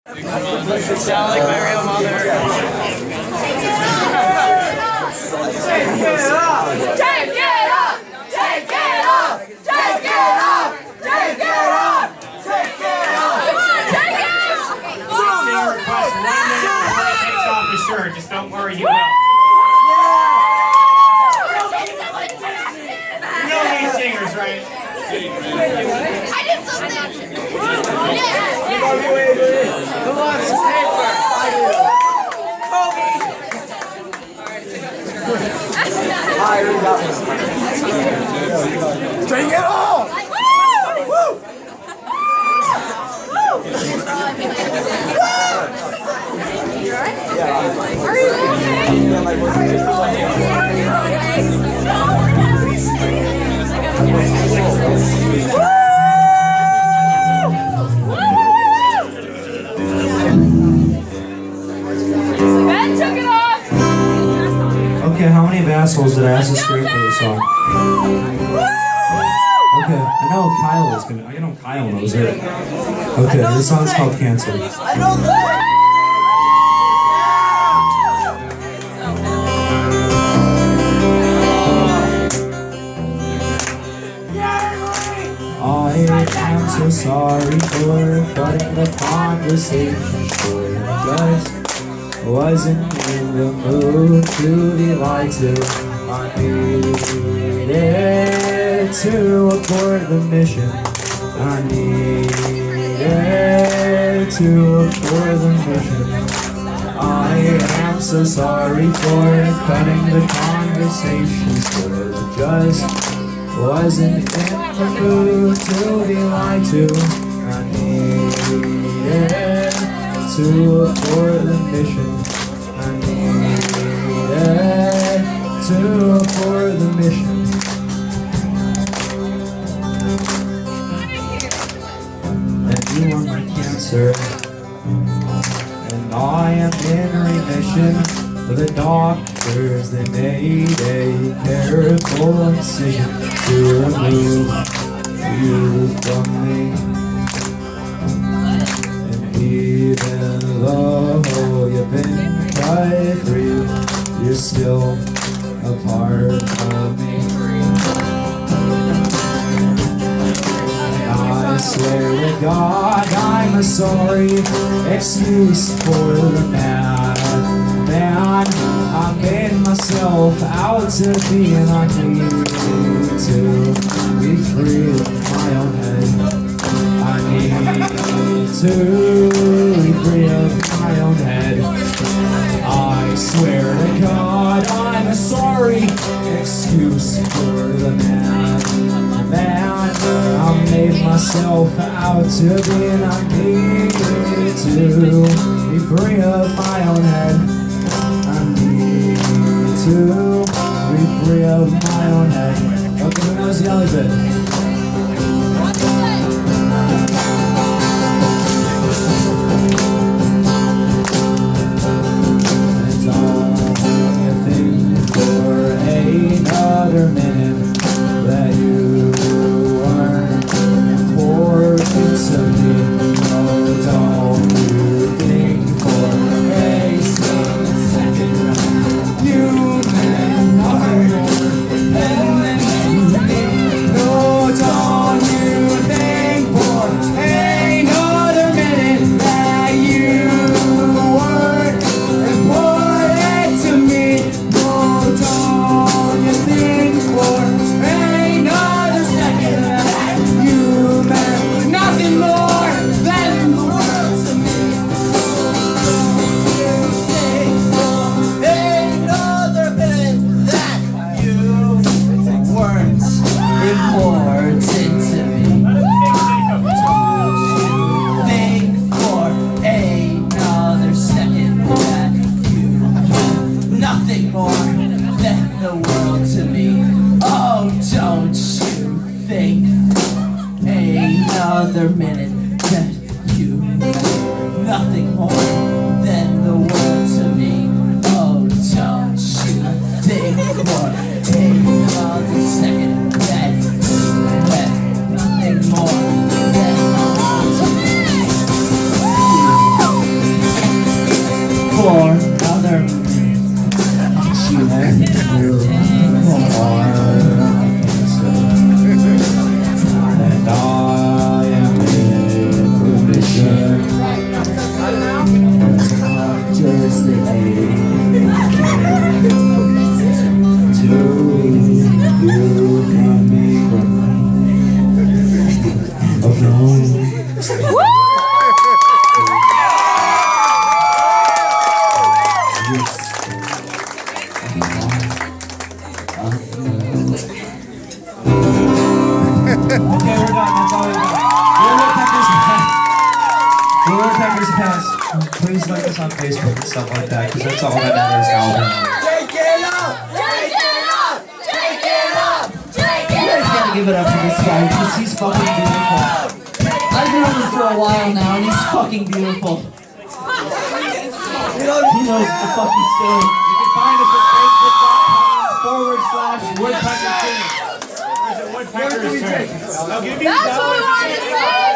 Sound like my real mother. Take it up! Take it up! Take it up! Take it up! Take it up! Take it up! Come on, take it! Singer request 1 minute before he takes off his shirt. Just don't worry, he will. You know these singers, right? I did something! Who wants paper? Kobe! I already got this. Drink it all! Woo! Are you Ben took it off! Okay, how many assholes did I ask to scream for this song? Okay, I know Kyle is gonna. I know Kyle knows it. Okay, this song's called Cancer. I know that! I am so sorry for cutting the conversation short. Just wasn't in the mood to be lied to. I needed to abort the mission. I needed to abort the mission. I am so sorry for cutting the conversation short. Just wasn't in the mood to be lied to. I needed to abort the mission. I needed to abort the mission. And you are my cancer, and I am in remission. The doctors, they made a careful incision to remove you from me. And even though you've been cut free, you're still a part of me. And I swear to God, I'm a sorry excuse for the man. I made myself out to be, and I need to be free of my own head. I need to be free of my own head. I swear to God, I'm a sorry excuse for the man. I made myself out to be, and I need to be free of my own head. To be free of my own head. Okay, who knows the other bit? And don't you think for another minute that you weren't important to me? No, don't you think for a second you another minute that you nothing more than the world to me. Oh, don't you think for another second that nothing more than the world to me. please like us on Facebook and stuff like that, because that's all that matters now. Take it up! Take it up! Take it up! Take You it guys gotta up! give it up for this guy because he's fucking beautiful. I've known him for a while now and he's fucking beautiful. He knows what the fuck he's doing. You can find us at facebook.com/woodpeckerking. Or is it woodpecker's turn? I'll give you That's what we wanted to say!